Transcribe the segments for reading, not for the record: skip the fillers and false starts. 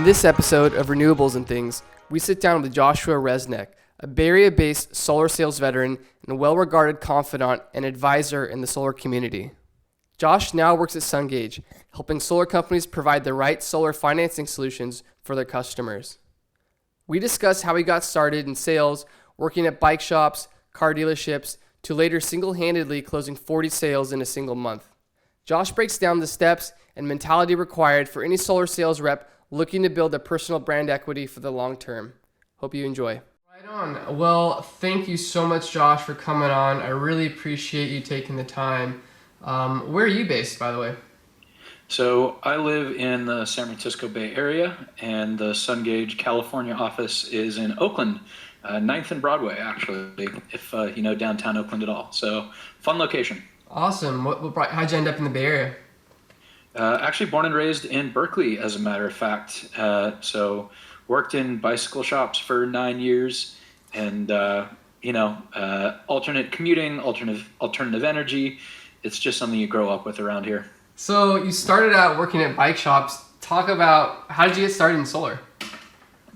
In this episode of Renewables and Things, we sit down with Joshua Resneck, a Bay Area-based solar sales veteran and a well-regarded confidant and advisor in the solar community. Josh now works at Sungage, helping solar companies provide the right solar financing solutions for their customers. We discuss how he got started in sales, working at bike shops, car dealerships, to later single-handedly closing 40 sales in a single month. Josh breaks down the steps and mentality required for any solar sales rep looking to build a personal brand equity for the long term. Hope you enjoy. Right on. Well, thank you so much, Josh, for coming on. I really appreciate you taking the time. Where are you based, by the way? So I live in the San Francisco Bay Area, and the Sungage, California office is in Oakland, 9th and Broadway, actually, if you know downtown Oakland at all. So fun location. Awesome. How'd you end up in the Bay Area? Actually born and raised in Berkeley, as a matter of fact. So worked in bicycle shops for 9 years, and alternate commuting, alternative energy. It's just something you grow up with around here. So you started out working at bike shops. Talk about how did you get started in solar?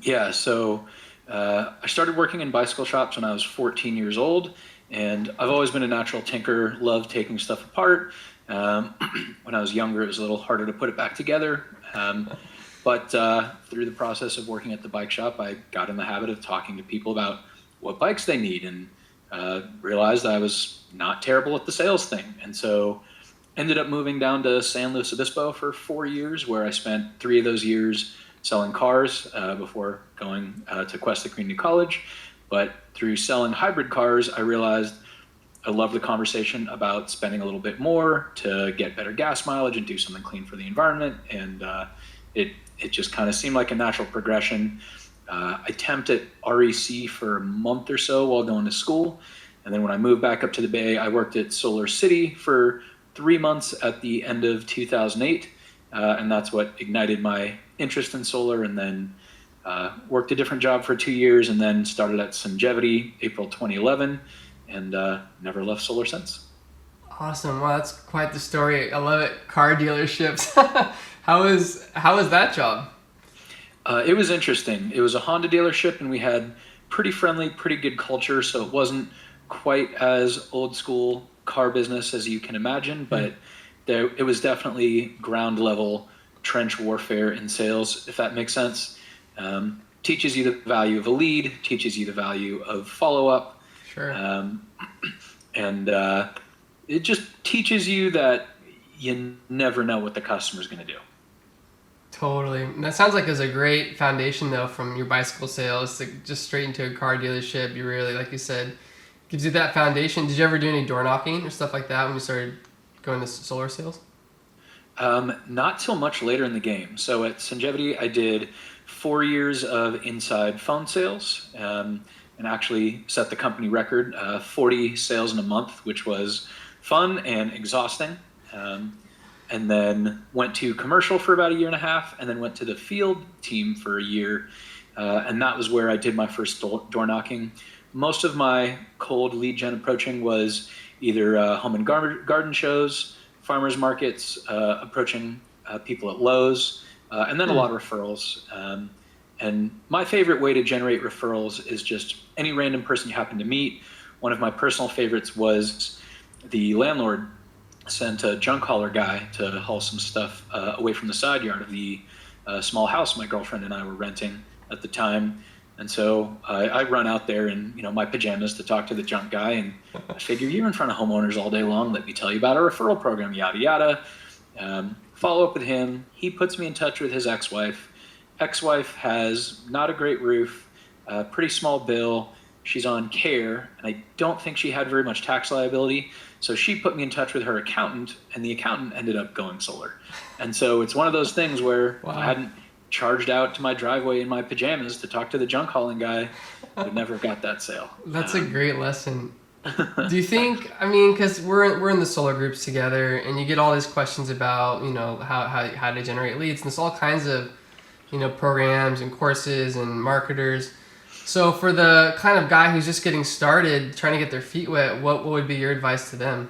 Yeah, so I started working in bicycle shops when I was 14 years old, and I've always been a natural tinker, loved taking stuff apart. When I was younger, it was a little harder to put it back together. But through the process of working at the bike shop, I got in the habit of talking to people about what bikes they need, and realized I was not terrible at the sales thing. And so ended up moving down to San Luis Obispo for 4 years, where I spent 3 of those years selling cars before going to Cuesta Community College. But through selling hybrid cars, I realized I love the conversation about spending a little bit more to get better gas mileage and do something clean for the environment. And it just kind of seemed like a natural progression. I temped at REC for a month or so while going to school. And then when I moved back up to the Bay, I worked at Solar City for 3 months at the end of 2008. And that's what ignited my interest in solar. And then worked a different job for 2 years, and then started at Sungage, April 2011. And never left solar since. Awesome. Wow, that's quite the story. I love it. Car dealerships. How was that job? It was interesting. It was a Honda dealership, and we had pretty friendly, pretty good culture. So it wasn't quite as old school car business as you can imagine, but it was definitely ground level trench warfare in sales, if that makes sense. Teaches you the value of a lead, teaches you the value of follow-up. Sure. And it just teaches you that you never know what the customer's going to do. Totally. And that sounds like it was a great foundation, though, from your bicycle sales to just straight into a car dealership. You really, like you said, gives you that foundation. Did you ever do any door knocking or stuff like that when you started going to solar sales? Not till much later in the game. So at Sungage, I did 4 years of inside phone sales. And actually set the company record, 40 sales in a month, which was fun and exhausting. And then went to commercial for about 1.5 years, and then went to the field team for a year. And that was where I did my first door knocking. Most of my cold lead gen approaching was either home and garden shows, farmers markets, approaching people at Lowe's, and then a lot of referrals. And my favorite way to generate referrals is just any random person you happen to meet. One of my personal favorites was the landlord sent a junk hauler guy to haul some stuff away from the side yard of the small house my girlfriend and I were renting at the time. And so I run out there in my pajamas to talk to the junk guy, and I figure you're in front of homeowners all day long. Let me tell you about our referral program, yada, yada. Follow up with him. He puts me in touch with his ex-wife. Ex-wife has not a great roof, pretty small bill. She's on care, and I don't think she had very much tax liability. So she put me in touch with her accountant, and the accountant ended up going solar. And so it's one of those things where If I hadn't charged out to my driveway in my pajamas to talk to the junk hauling guy, I would never have got that sale. That's a great lesson. Do you think, because we're in the solar groups together, and you get all these questions about, how to generate leads, and there's all kinds of programs and courses and marketers. So for the kind of guy who's just getting started, trying to get their feet wet, what would be your advice to them?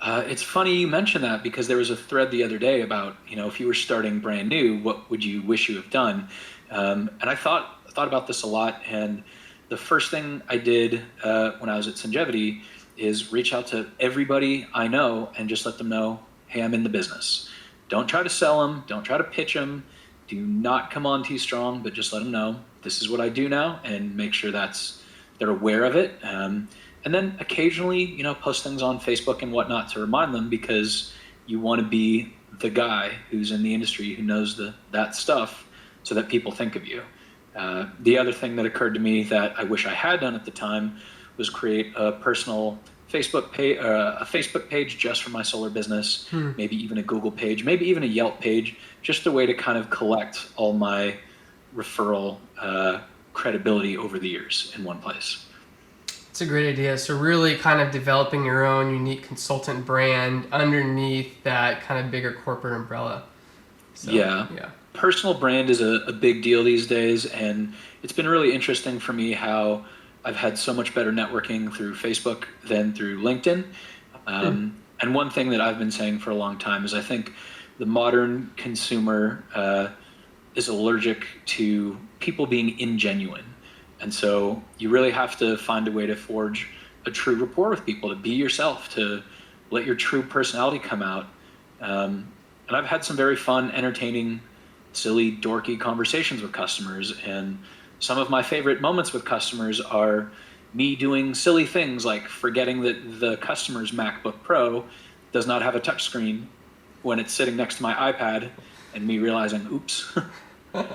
It's funny you mention that because there was a thread the other day about, if you were starting brand new, what would you wish you have done? And I thought about this a lot. And the first thing I did when I was at Sungevity is reach out to everybody I know and just let them know, hey, I'm in the business. Don't try to sell them. Don't try to pitch them. Do not come on too strong, but just let them know this is what I do now, and make sure they're aware of it. And then occasionally, post things on Facebook and whatnot to remind them, because you want to be the guy who's in the industry who knows that stuff, so that people think of you. The other thing that occurred to me that I wish I had done at the time was create a personal Facebook page just for my solar business, maybe even a Google page, maybe even a Yelp page, just a way to kind of collect all my referral credibility over the years in one place. It's a great idea. So really kind of developing your own unique consultant brand underneath that kind of bigger corporate umbrella. So, yeah. Personal brand is a big deal these days, and it's been really interesting for me how I've had so much better networking through Facebook than through LinkedIn. And one thing that I've been saying for a long time is I think the modern consumer is allergic to people being ingenuine. And so you really have to find a way to forge a true rapport with people, to be yourself, to let your true personality come out. And I've had some very fun, entertaining, silly, dorky conversations with customers. And some of my favorite moments with customers are me doing silly things like forgetting that the customer's MacBook Pro does not have a touchscreen when it's sitting next to my iPad, and me realizing, oops.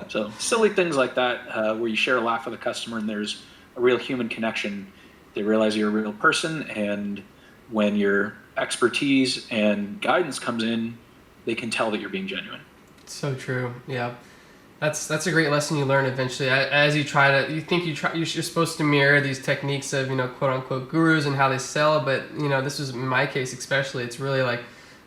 So silly things like that, where you share a laugh with a customer and there's a real human connection. They realize you're a real person, and when your expertise and guidance comes in, they can tell that you're being genuine. So true. Yeah. That's a great lesson you learn eventually. As you you're supposed to mirror these techniques of, quote unquote gurus and how they sell, but this was in my case especially, it's really like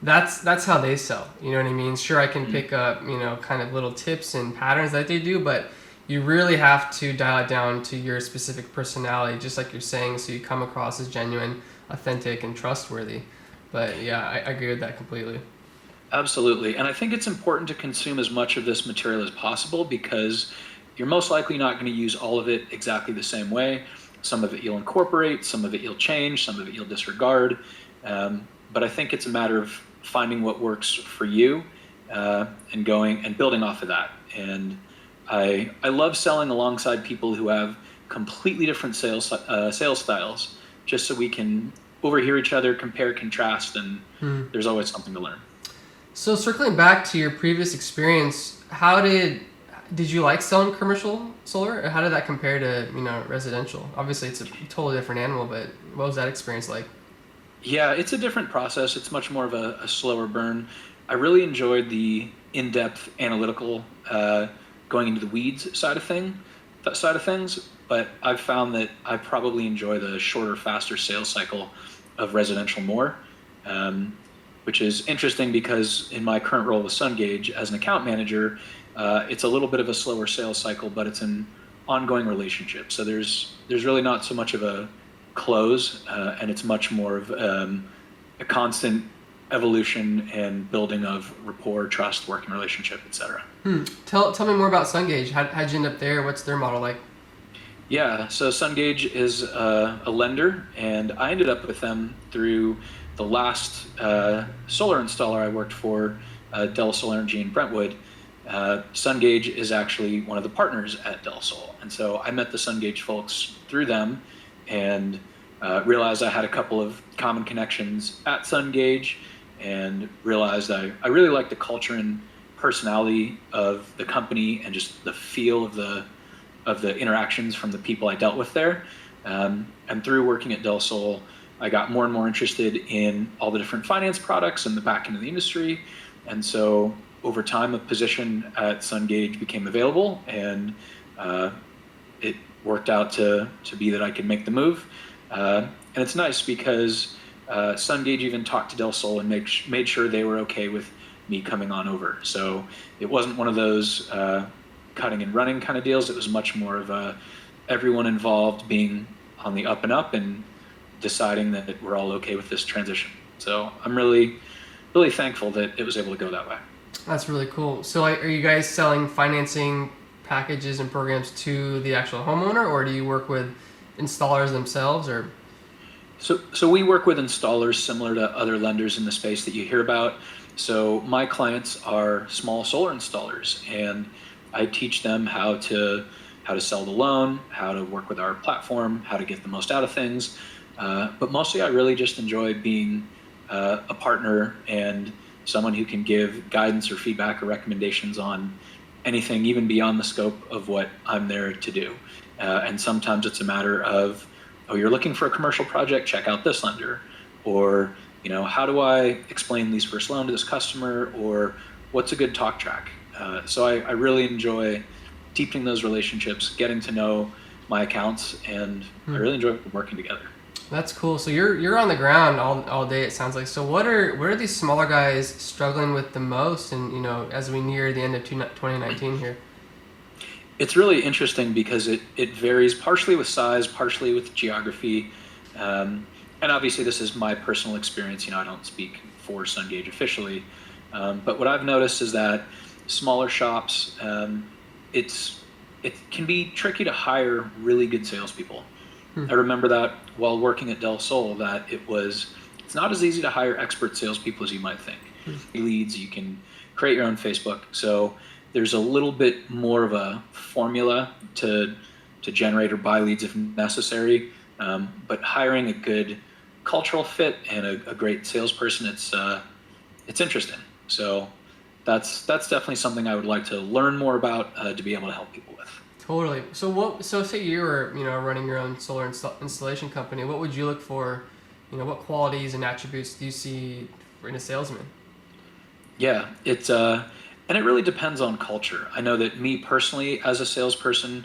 that's how they sell. You know what I mean? Sure, I can pick up, kind of little tips and patterns that they do, but you really have to dial it down to your specific personality, just like you're saying, so you come across as genuine, authentic, and trustworthy. But yeah, I agree with that completely. Absolutely. And I think it's important to consume as much of this material as possible, because you're most likely not going to use all of it exactly the same way. Some of it you'll incorporate, some of it you'll change, some of it you'll disregard. But I think it's a matter of finding what works for you, and going and building off of that. And I love selling alongside people who have completely different sales styles, just so we can overhear each other, compare, contrast, and there's always something to learn. So circling back to your previous experience, how did you like selling commercial solar, or how did that compare to residential? Obviously, it's a totally different animal, but what was that experience like? Yeah, it's a different process. It's much more of a slower burn. I really enjoyed the in-depth analytical, going into the weeds side of things. But I've found that I probably enjoy the shorter, faster sales cycle of residential more. Which is interesting because in my current role with Sungage as an account manager, it's a little bit of a slower sales cycle, but it's an ongoing relationship. So there's really not so much of a close, and it's much more of a constant evolution and building of rapport, trust, working relationship, etc. Tell me more about Sungage. How'd you end up there? What's their model like? Yeah, so Sungage is a lender, and I ended up with them through the last solar installer I worked for, Del Sol Energy in Brentwood. Sungage is actually one of the partners at Del Sol. And so I met the Sungage folks through them, and realized I had a couple of common connections at Sungage, and realized I really liked the culture and personality of the company and just the feel of the interactions from the people I dealt with there. And through working at Del Sol, I got more and more interested in all the different finance products and the back end of the industry. And so over time, a position at Sungage became available, and it worked out to be that I could make the move. And it's nice because Sungage even talked to Del Sol and made sure they were okay with me coming on over. So it wasn't one of those cutting and running kind of deals. It was much more of everyone involved being on the up and up and deciding that we're all okay with this transition. So I'm really, really thankful that it was able to go that way. That's really cool. So are you guys selling financing packages and programs to the actual homeowner, or do you work with installers themselves, or? So we work with installers similar to other lenders in the space that you hear about. So my clients are small solar installers, and I teach them how to sell the loan, how to work with our platform, how to get the most out of things. But mostly, I really just enjoy being a partner and someone who can give guidance or feedback or recommendations on anything, even beyond the scope of what I'm there to do. And sometimes it's a matter of, oh, you're looking for a commercial project, check out this lender. Or, how do I explain lease first loan to this customer? Or what's a good talk track? So I really enjoy deepening those relationships, getting to know my accounts, and I really enjoy working together. That's cool. So you're on the ground all day, it sounds like. So what are these smaller guys struggling with the most, and as we near the end of 2019 here? It's really interesting because it varies partially with size, partially with geography, and obviously this is my personal experience. I don't speak for Sungage officially, but what I've noticed is that smaller shops, it can be tricky to hire really good salespeople. I remember that while working at Del Sol, that it's not as easy to hire expert salespeople as you might think. Leads, you can create your own Facebook. So there's a little bit more of a formula to generate or buy leads if necessary. But hiring a good cultural fit and a great salesperson, it's interesting. So that's definitely something I would like to learn more about to be able to help people with. Totally. So say you were running your own solar installation company. What would you look for? What qualities and attributes do you see in a salesman? Yeah, and it really depends on culture. I know that me personally, as a salesperson,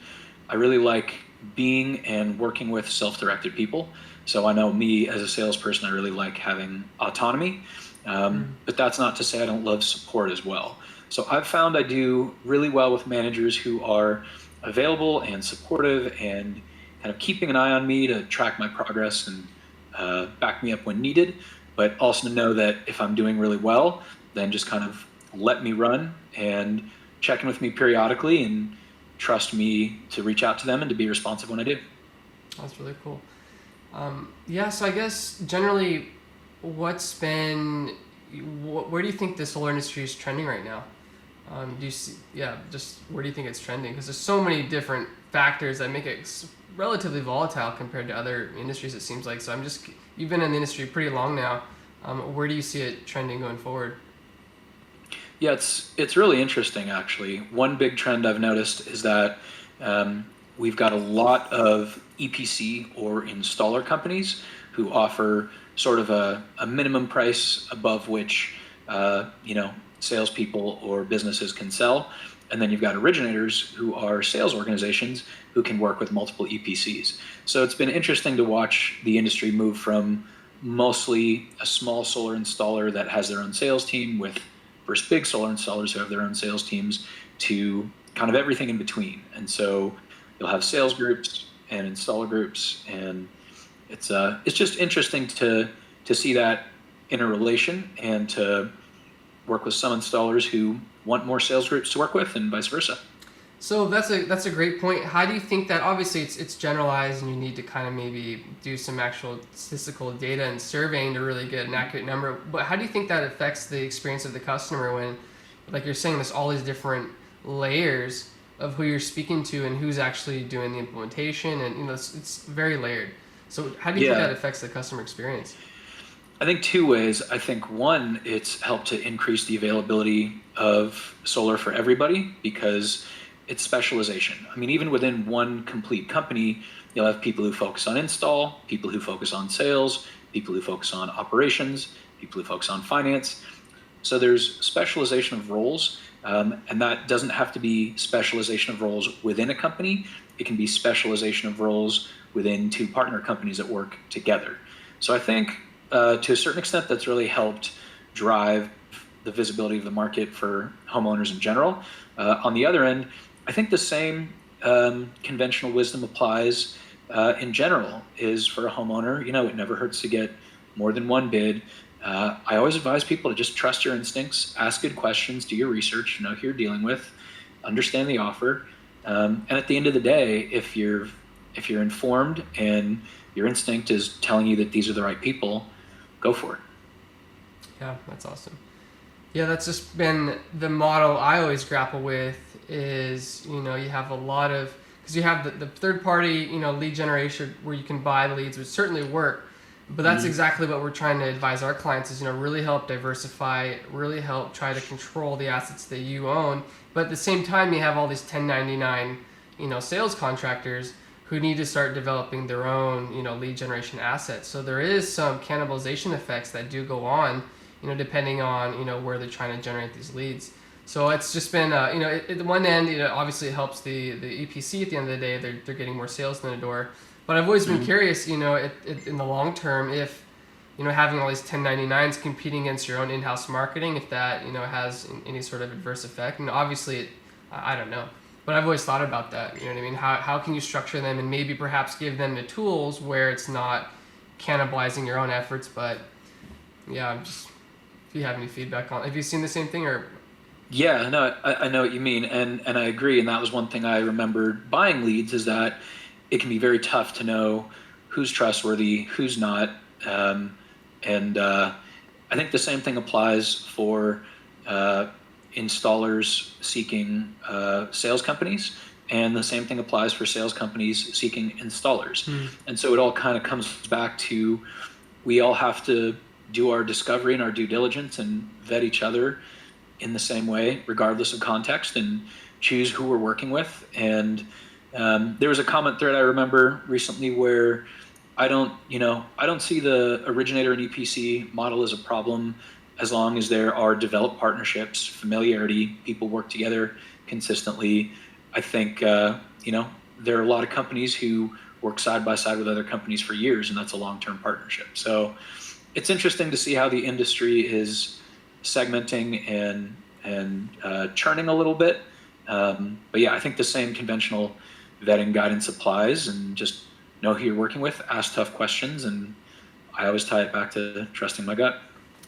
I really like being and working with self-directed people. So I know me as a salesperson, I really like having autonomy. But that's not to say I don't love support as well. So I've found I do really well with managers who are available and supportive and kind of keeping an eye on me to track my progress and back me up when needed, but also to know that if I'm doing really well, then just kind of let me run and check in with me periodically and trust me to reach out to them and to be responsive when I do. That's really cool. So I guess generally, where do you think the solar industry is trending right now? Do you see, just where do you think it's trending? Because there's so many different factors that make it relatively volatile compared to other industries, it seems like. So you've been in the industry pretty long now. Where do you see it trending going forward? Yeah, it's really interesting, actually. One big trend I've noticed is that we've got a lot of EPC or installer companies who offer sort of a minimum price above which salespeople or businesses can sell. And then you've got originators who are sales organizations who can work with multiple EPCs. So it's been interesting to watch the industry move from mostly a small solar installer that has their own sales team with versus big solar installers who have their own sales teams to kind of everything in between. And so you'll have sales groups and installer groups, and it's just interesting to see that interrelation and to work with some installers who want more sales groups to work with and vice versa. So that's a great point. How do you think that, obviously it's generalized and you need to kind of maybe do some actual statistical data and surveying to really get an accurate number, but how do you think that affects the experience of the customer when, like you're saying, there's all these different layers of who you're speaking to and who's actually doing the implementation, and it's very layered. So how do you think that affects the customer experience? I think two ways. I think one, it's helped to increase the availability of solar for everybody because it's specialization. I mean, even within one complete company, you'll have people who focus on install, people who focus on sales, people who focus on operations, people who focus on finance. So there's specialization of roles, and that doesn't have to be specialization of roles within a company. It can be specialization of roles within two partner companies that work together. So I think to a certain extent, that's really helped drive the visibility of the market for homeowners in general. On the other end, I think the same conventional wisdom applies in general is for a homeowner. It never hurts to get more than one bid. I always advise people to just trust your instincts, ask good questions, do your research, know who you're dealing with, understand the offer. And at the end of the day, if you're informed and your instinct is telling you that these are the right people, go for it. Yeah, that's awesome. Yeah, that's just been the model I always grapple with is, you have a lot of, because you have the third party, lead generation where you can buy leads, which certainly work. But that's exactly what we're trying to advise our clients is, really help diversify, really help try to control the assets that you own. But at the same time, you have all these 1099, sales contractors who need to start developing their own, lead generation assets. So there is some cannibalization effects that do go on, depending on, where they're trying to generate these leads. So it's just been, at one end, obviously it helps the EPC at the end of the day. They're getting more sales in the door. But I've always been curious, in the long term, if, having all these 1099s competing against your own in-house marketing, if that, has any sort of adverse effect. And obviously, I don't know. But I've always thought about that, you know what I mean? How can you structure them and maybe perhaps give them the tools where it's not cannibalizing your own efforts? But yeah, if you have any feedback on, have you seen the same thing or? Yeah, no, I know what you mean. And I agree. And that was one thing I remembered buying leads is that it can be very tough to know who's trustworthy, who's not. And I think the same thing applies for installers seeking sales companies, and the same thing applies for sales companies seeking installers. And so it all kind of comes back to we all have to do our discovery and our due diligence and vet each other in the same way, regardless of context, and choose who we're working with. And there was a comment thread I remember recently where I don't see the originator and EPC model as a problem as long as there are developed partnerships, familiarity, people work together consistently. I think, there are a lot of companies who work side by side with other companies for years, and that's a long-term partnership. So it's interesting to see how the industry is segmenting and churning a little bit. But yeah, I think the same conventional vetting guidance applies, and just know who you're working with, ask tough questions, and I always tie it back to trusting my gut.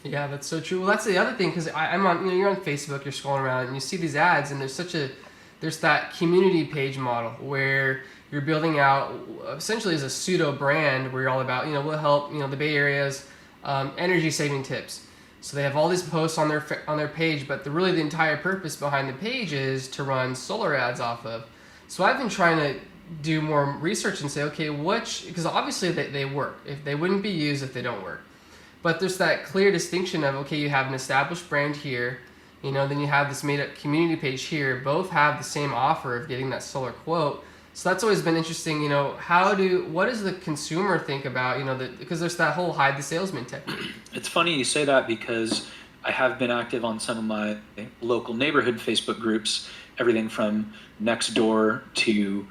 Yeah, that's so true. Well, that's the other thing, because I'm on, you're on Facebook, you're scrolling around, and you see these ads, and there's that community page model where you're building out essentially as a pseudo brand where you're all about, we'll help, the Bay Area's energy saving tips. So they have all these posts on their page, but really the entire purpose behind the page is to run solar ads off of. So I've been trying to do more research and say, okay, because obviously they work. If they wouldn't be used if they don't work. But there's that clear distinction of, okay, you have an established brand here, then you have this made up community page here. Both have the same offer of getting that solar quote. So that's always been interesting, what does the consumer think about, because there's that whole hide the salesman technique. It's funny you say that because I have been active on some of my local neighborhood Facebook groups, everything from next door to,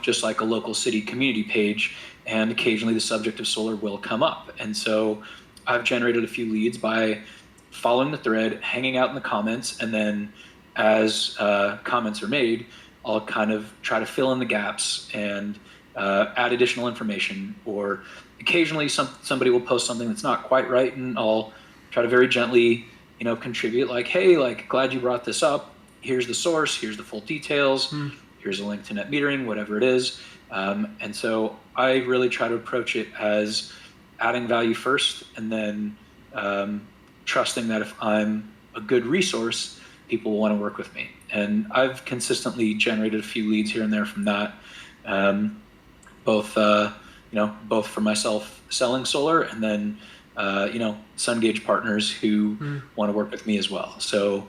just like a local city community page. And occasionally the subject of solar will come up. And so I've generated a few leads by following the thread, hanging out in the comments, and then as comments are made, I'll kind of try to fill in the gaps and add additional information. Or occasionally somebody will post something that's not quite right, and I'll try to very gently, contribute like, hey, glad you brought this up. Here's the source, here's the full details, here's a link to net metering, whatever it is. And so I really try to approach it as adding value first, and then trusting that if I'm a good resource, people will want to work with me. And I've consistently generated a few leads here and there from that, both for myself selling solar, and then Sungage partners who want to work with me as well. So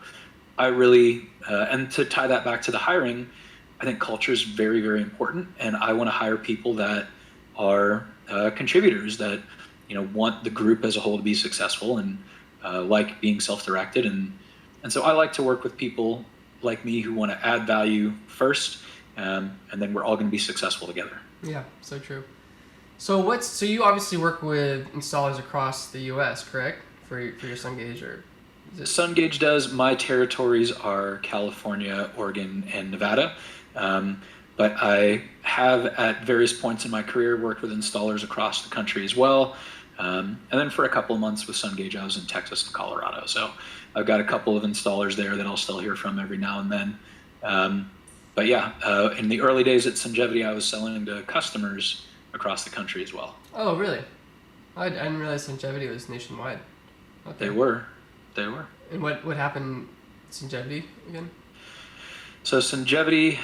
I really, and to tie that back to the hiring, I think culture is very, very important, and I want to hire people that are contributors that want the group as a whole to be successful, and like being self-directed, and so I like to work with people like me who want to add value first, and then we're all going to be successful together. Yeah, so true. So you obviously work with installers across the U.S., correct? For your Sungage, or Sungage does. My territories are California, Oregon, and Nevada. But I have at various points in my career worked with installers across the country as well. And then for a couple of months with Sungage, I was in Texas and Colorado. So I've got a couple of installers there that I'll still hear from every now and then. But yeah, in the early days at Sungevity, I was selling to customers across the country as well. Oh, really? I didn't realize Sungevity was nationwide. Okay. They were. And what happened at Sungevity again? So Sungevity,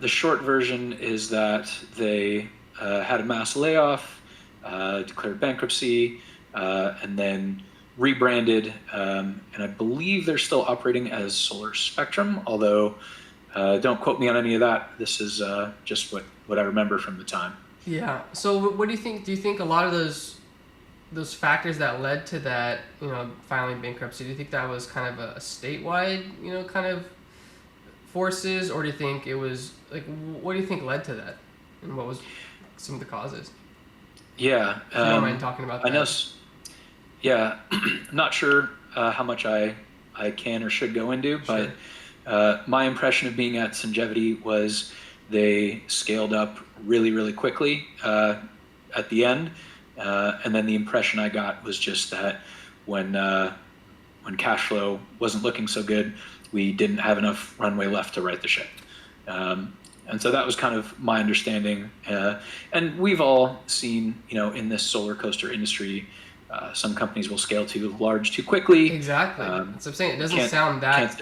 the short version is that they had a mass layoff, declared bankruptcy, and then rebranded. And I believe they're still operating as Solar Spectrum, although don't quote me on any of that. This is just what I remember from the time. Yeah. So what do you think? Do you think a lot of those factors that led to that, filing bankruptcy, do you think that was kind of a statewide, kind of forces, or do you think it was like, what do you think led to that, and what was some of the causes? Yeah. If you don't mind talking about that. I know. Yeah. I'm not sure how much I can or should go into, Sure. but my impression of being at Sungevity was they scaled up really, really quickly at the end. And then the impression I got was just that when cash flow wasn't looking so good, we didn't have enough runway left to right the ship. And so that was kind of my understanding. And we've all seen, in this solar coaster industry, some companies will scale too large too quickly. Exactly. That's what I'm saying. It doesn't sound that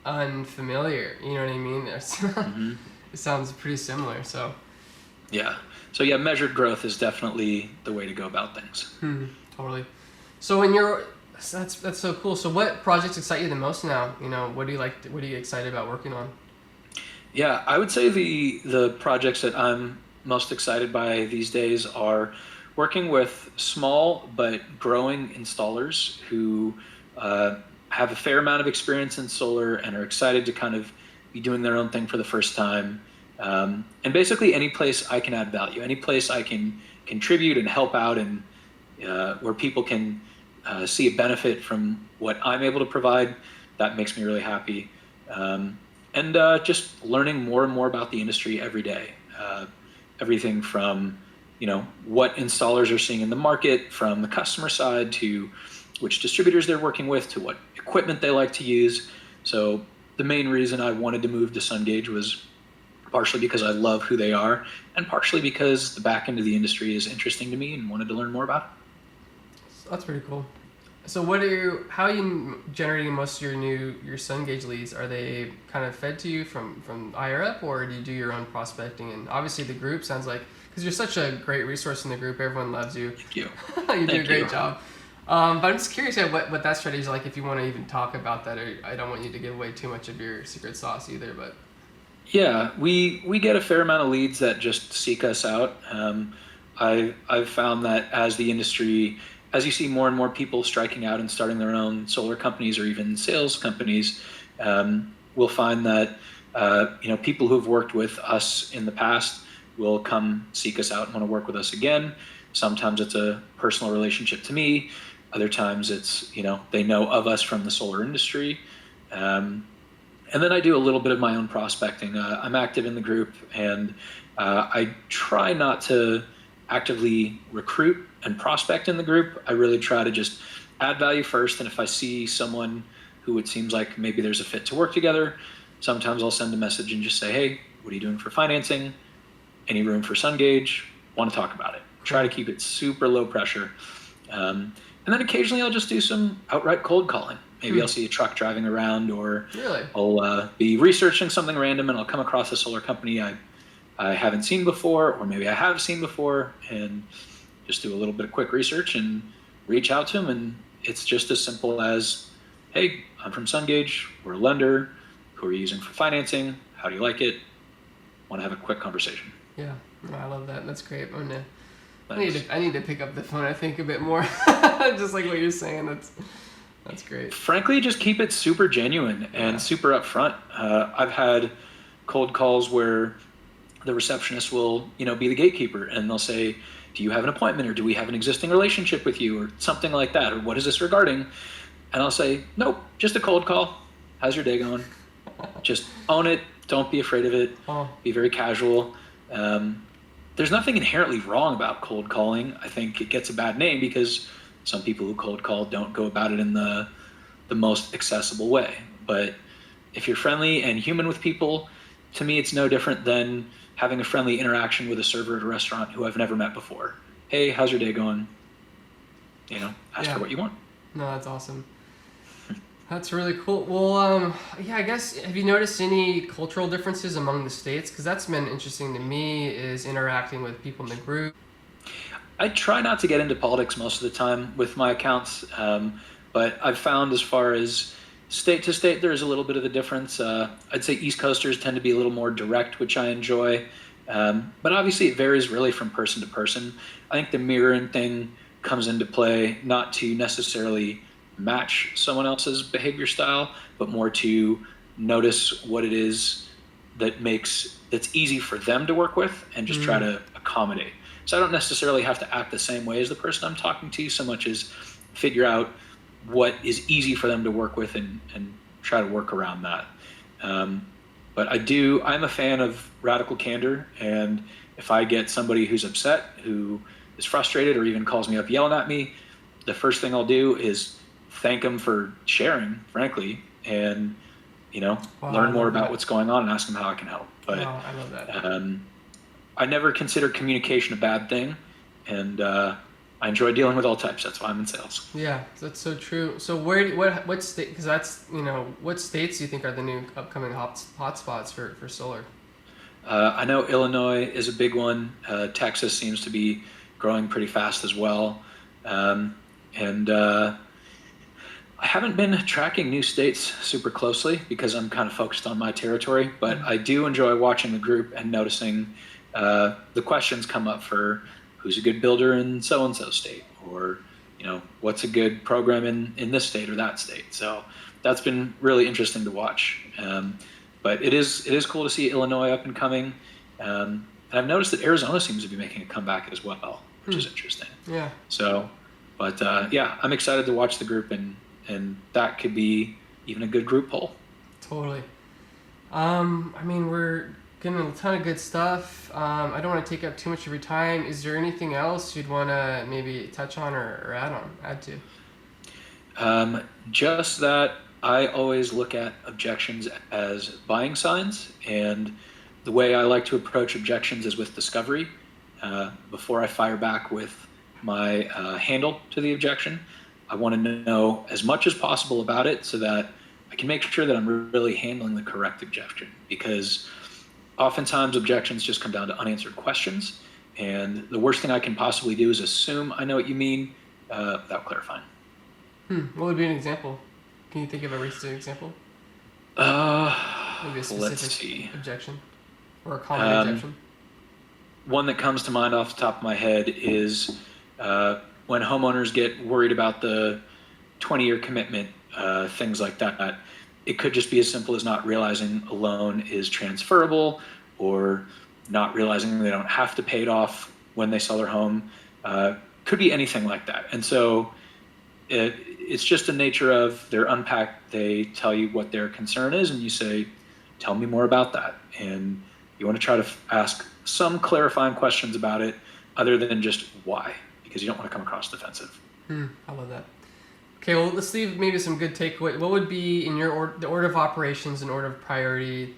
unfamiliar. You know what I mean? Mm-hmm. It sounds pretty similar. So. Yeah. So yeah, measured growth is definitely the way to go about things. Totally. So that's so cool. So what projects excite you the most now? What do you like? What are you excited about working on? Yeah, I would say the projects that I'm most excited by these days are working with small but growing installers who have a fair amount of experience in solar and are excited to kind of be doing their own thing for the first time. And basically any place I can add value, any place I can contribute and help out, and where people can see a benefit from what I'm able to provide, that makes me really happy. And just learning more and more about the industry every day. Everything from, what installers are seeing in the market from the customer side, to which distributors they're working with, to what equipment they like to use. So the main reason I wanted to move to Sungage was partially because I love who they are, and partially because the back end of the industry is interesting to me and wanted to learn more about it. That's pretty cool. So how are you generating most of your Sungage leads? Are they kind of fed to you from higher up, or do you do your own prospecting? And obviously the group sounds like, because you're such a great resource in the group, everyone loves you. Thank you. You do a great job. But I'm just curious what that strategy is like, if you want to even talk about that. Or I don't want you to give away too much of your secret sauce either, but. Yeah, we get a fair amount of leads that just seek us out. I've found that as the industry, as you see more and more people striking out and starting their own solar companies or even sales companies, we'll find that people who've worked with us in the past will come seek us out and want to work with us again. Sometimes it's a personal relationship to me. Other times it's, they know of us from the solar industry. And then I do a little bit of my own prospecting. I'm active in the group, and I try not to actively recruit and prospect in the group. I really try to just add value first. And if I see someone who it seems like maybe there's a fit to work together, sometimes I'll send a message and just say, hey, what are you doing for financing? Any room for Sungage? Want to talk about it. Try to keep it super low pressure. And then occasionally I'll just do some outright cold calling. Maybe I'll see a truck driving around, or really? I'll be researching something random and I'll come across a solar company I haven't seen before, or maybe I have seen before, and just do a little bit of quick research and reach out to them. And it's just as simple as, hey, I'm from Sungage, we're a lender, who are you using for financing? How do you like it? Want to have a quick conversation. Yeah, no, I love that. That's great. I need to pick up the phone, I think, a bit more. Just like what you're saying. That's great. Frankly, just keep it super genuine and super upfront. I've had cold calls where the receptionist will, be the gatekeeper, and they'll say, do you have an appointment, or do we have an existing relationship with you, or something like that, or what is this regarding? And I'll say, nope, just a cold call. How's your day going? Just own it. Don't be afraid of it. Be very casual. there's nothing inherently wrong about cold calling. I think it gets a bad name because some people who cold call don't go about it in the most accessible way. But if you're friendly and human with people, to me, it's no different than having a friendly interaction with a server at a restaurant who I've never met before. Hey, how's your day going? Ask for what you want. No, that's awesome. That's really cool. Well, I guess, have you noticed any cultural differences among the states? Because that's been interesting to me, is interacting with people in the group. I try not to get into politics most of the time with my accounts, but I've found as far as state to state, there's a little bit of a difference. I'd say East Coasters tend to be a little more direct, which I enjoy. But obviously it varies really from person to person. I think the mirroring thing comes into play not to necessarily match someone else's behavior style, but more to notice what it is that's easy for them to work with and just try to accommodate. So I don't necessarily have to act the same way as the person I'm talking to so much as figure out what is easy for them to work with and try to work around that. But I'm a fan of radical candor, and if I get somebody who's upset, who is frustrated, or even calls me up yelling at me, the first thing I'll do is thank them for sharing, frankly, and learn more about what's going on and ask them how I can help. But I love that. I never consider communication a bad thing, and I enjoy dealing with all types. That's why I'm in sales. Yeah, that's so true. So what state? Because that's what states do you think are the new upcoming hotspots for solar? I know Illinois is a big one. Texas seems to be growing pretty fast as well, and I haven't been tracking new states super closely because I'm kind of focused on my territory. But I do enjoy watching the group and noticing the questions come up for who's a good builder in so-and-so state, or what's a good program in this state or that state. So that's been really interesting to watch. But it is cool to see Illinois up and coming. And I've noticed that Arizona seems to be making a comeback as well, which is interesting. Yeah. So, but I'm excited to watch the group, and that could be even a good group poll. Totally. We're getting a ton of good stuff. I don't want to take up too much of your time. Is there anything else you'd want to maybe touch on or add to? Just that I always look at objections as buying signs, and the way I like to approach objections is with discovery. Before I fire back with my handle to the objection, I want to know as much as possible about it so that I can make sure that I'm really handling the correct objection, because oftentimes objections just come down to unanswered questions, and the worst thing I can possibly do is assume I know what you mean without clarifying. What would be an example? Can you think of a recent example? Maybe a specific objection or a common objection? One that comes to mind off the top of my head is when homeowners get worried about the 20-year commitment, things like that. It could just be as simple as not realizing a loan is transferable, or not realizing they don't have to pay it off when they sell their home. Could be anything like that. And so it's just the nature of their unpack. They tell you what their concern is, and you say, tell me more about that. And you want to try to ask some clarifying questions about it other than just why, because you don't want to come across defensive. I love that. Okay, well, let's leave maybe some good takeaway. What would be, in your the order of operations and order of priority,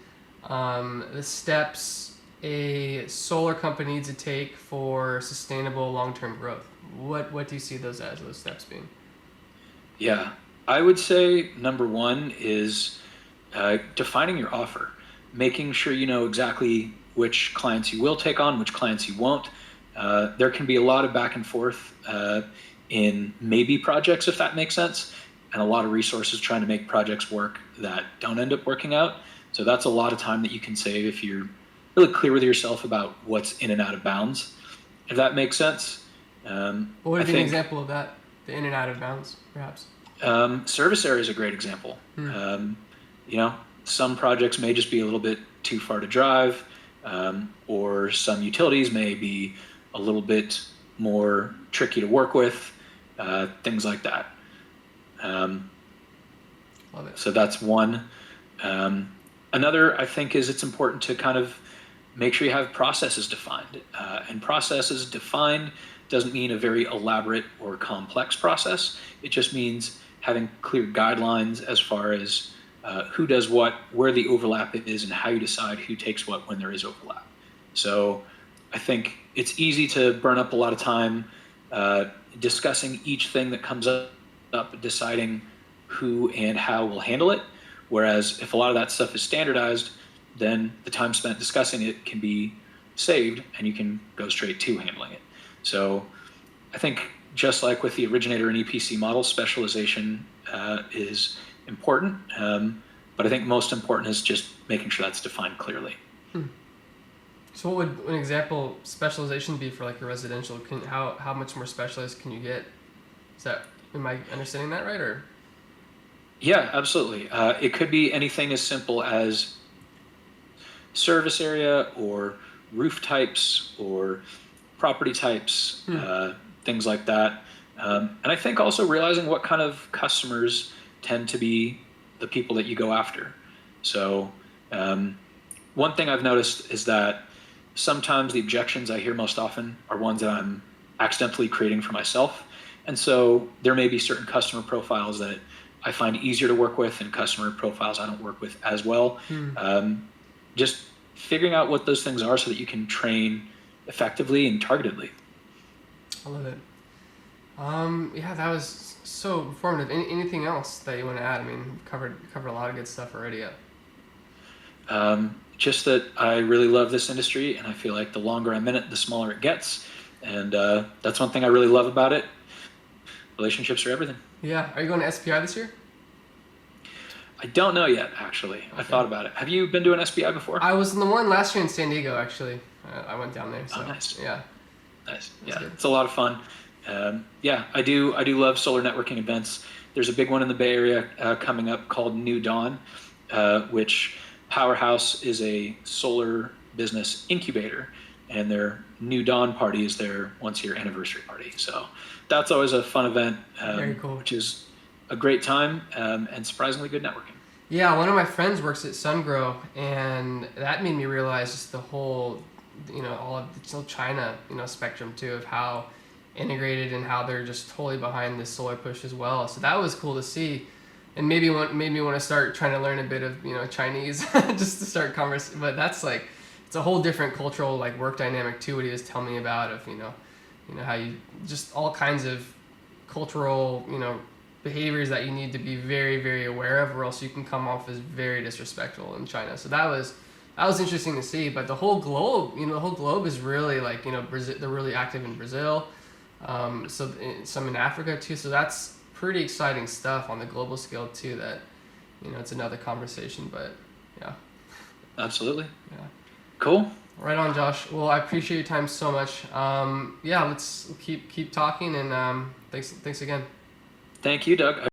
the steps a solar company needs to take for sustainable long-term growth? What do you see those steps being? Yeah, I would say number one is defining your offer, making sure you know exactly which clients you will take on, which clients you won't. There can be a lot of back and forth in maybe projects, if that makes sense, and a lot of resources trying to make projects work that don't end up working out. So that's a lot of time that you can save if you're really clear with yourself about what's in and out of bounds, if that makes sense. What would be an example of that, the in and out of bounds, perhaps? Service area is a great example. Some projects may just be a little bit too far to drive, or some utilities may be a little bit more tricky to work with, things like that. Love it. So that's one. Another, I think, is it's important to kind of make sure you have processes defined. And processes defined doesn't mean a very elaborate or complex process. It just means having clear guidelines as far as who does what, where the overlap is, and how you decide who takes what when there is overlap. So I think it's easy to burn up a lot of time discussing each thing that comes up, deciding who and how will handle it. Whereas if a lot of that stuff is standardized, then the time spent discussing it can be saved and you can go straight to handling it. So I think just like with the originator and EPC model, specialization is important. But I think most important is just making sure that's defined clearly. So what would an example specialization be for like a residential? How much more specialized can you get? Am I understanding that right, or? Yeah, absolutely. It could be anything as simple as service area or roof types or property types, things like that. And I think also realizing what kind of customers tend to be the people that you go after. So one thing I've noticed is that sometimes the objections I hear most often are ones that I'm accidentally creating for myself. And so there may be certain customer profiles that I find easier to work with and customer profiles I don't work with as well. Just figuring out what those things are so that you can train effectively and targetedly. I love it. Yeah, that was so informative. Anything else that you want to add? I mean, covered a lot of good stuff already. Just that I really love this industry, and I feel like the longer I'm in it, the smaller it gets. And that's one thing I really love about it. Relationships are everything. Yeah. Are you going to SPI this year? I don't know yet, actually. Okay. I thought about it. Have you been to an SPI before? I was in the one last year in San Diego, actually. I went down there. So, oh, nice. Yeah. Nice. Yeah, it's a lot of fun. Yeah, I do love solar networking events. There's a big one in the Bay Area coming up called New Dawn, which Powerhouse is a solar business incubator, and their New Dawn party is their once-a-year anniversary party. So that's always a fun event, Very cool. Which is a great time and surprisingly good networking. Yeah, one of my friends works at SunGrow, and that made me realize just the whole, all of the China, spectrum too, of how integrated and how they're just totally behind this solar push as well. So that was cool to see, and made me want to start trying to learn a bit of Chinese just to start conversing. But that's like, it's a whole different cultural like work dynamic too. What he was telling me about of how you just all kinds of cultural behaviors that you need to be very, very aware of, or else you can come off as very disrespectful in China. So that was interesting to see. But the whole globe is really like, Brazil, they're really active in Brazil, so some in Africa too. So that's pretty exciting stuff on the global scale too. That it's another conversation, but yeah. Absolutely. Yeah. Cool. Right on, Josh. Well, I appreciate your time so much. Yeah, let's keep talking, and thanks again. Thank you, Doug.